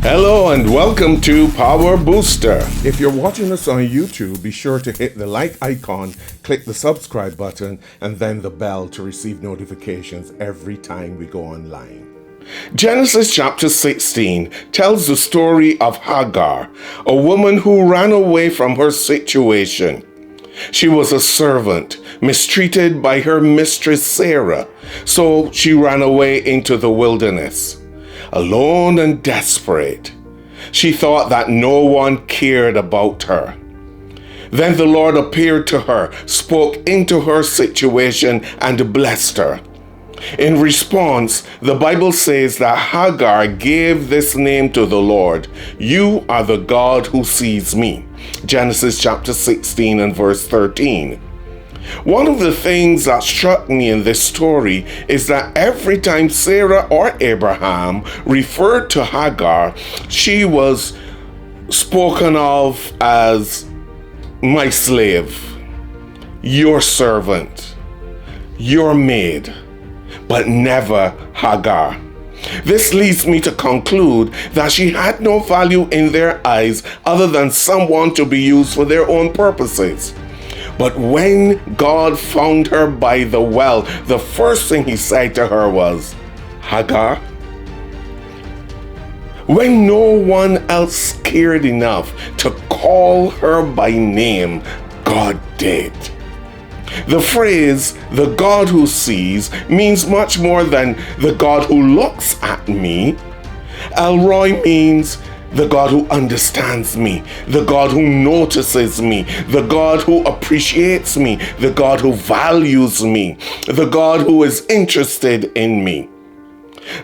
Hello and welcome to Power Booster. If you're watching us on YouTube, be sure to hit the like icon, click the subscribe button, and then the bell to receive notifications every time we go online. Genesis chapter 16 tells the story of Hagar, a woman who ran away from her situation. She was a servant, mistreated by her mistress Sarah, so she ran away into the wilderness. Alone and desperate, she thought that no one cared about her. Then the Lord appeared to her, spoke into her situation, and blessed her. In response, the Bible says that Hagar gave this name to the Lord: "You are the God who sees me." Genesis chapter 16 and verse 13. One of the things that struck me in this story is that every time Sarah or Abraham referred to Hagar, she was spoken of as my slave, your servant, your maid, but never Hagar. This leads me to conclude that she had no value in their eyes other than someone to be used for their own purposes. But when God found her by the well, the first thing he said to her was, "Hagar." When no one else cared enough to call her by name, God did. The phrase, "the God who sees," means much more than "the God who looks at me." Elroy means the God who understands me, the God who notices me, the God who appreciates me, the God who values me, the God who is interested in me.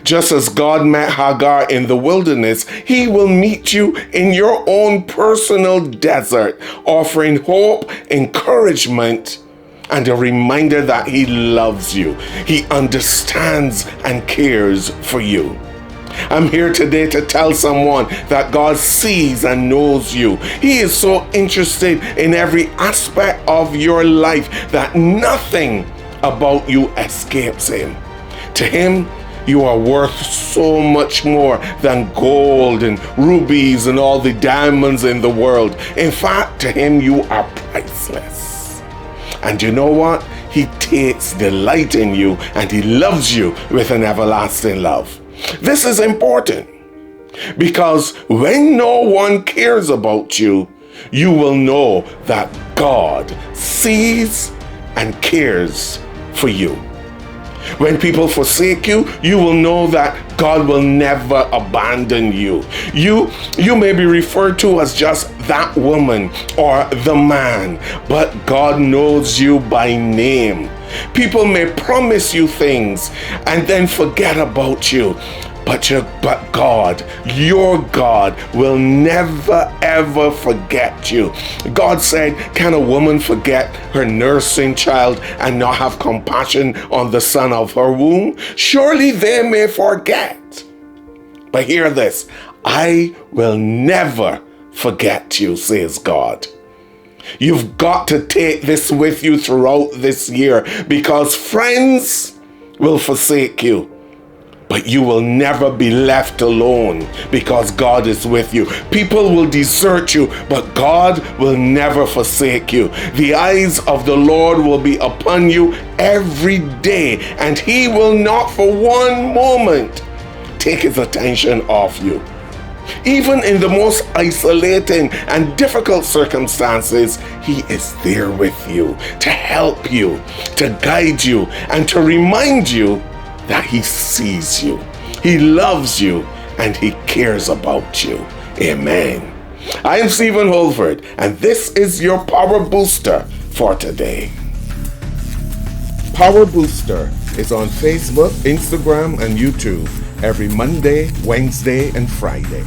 Just as God met Hagar in the wilderness, he will meet you in your own personal desert, offering hope, encouragement, and a reminder that he loves you. He understands and cares for you. I'm here today to tell someone that God sees and knows you. He is so interested in every aspect of your life that nothing about you escapes him. To him, you are worth so much more than gold and rubies and all the diamonds in the world. In fact, to him, you are priceless. And you know what? He takes delight in you and he loves you with an everlasting love. This is important because when no one cares about you, you will know that God sees and cares for you. When people forsake you, you will know that God will never abandon you. You may be referred to as just that woman or the man, but God knows you by name. People may promise you things and then forget about you. But God, your God, will never ever forget you. God said, "Can a woman forget her nursing child and not have compassion on the son of her womb? Surely they may forget. But hear this, I will never forget you," says God. You've got to take this with you throughout this year, because friends will forsake you. But you will never be left alone because God is with you. People will desert you, but God will never forsake you. The eyes of the Lord will be upon you every day, and he will not for one moment take his attention off you. Even in the most isolating and difficult circumstances, he is there with you to help you, to guide you, and to remind you that he sees you, he loves you, and he cares about you. Amen. I am Stephen Holford, and this is your Power Booster for today. Power Booster is on Facebook, Instagram, and YouTube every Monday, Wednesday, and Friday.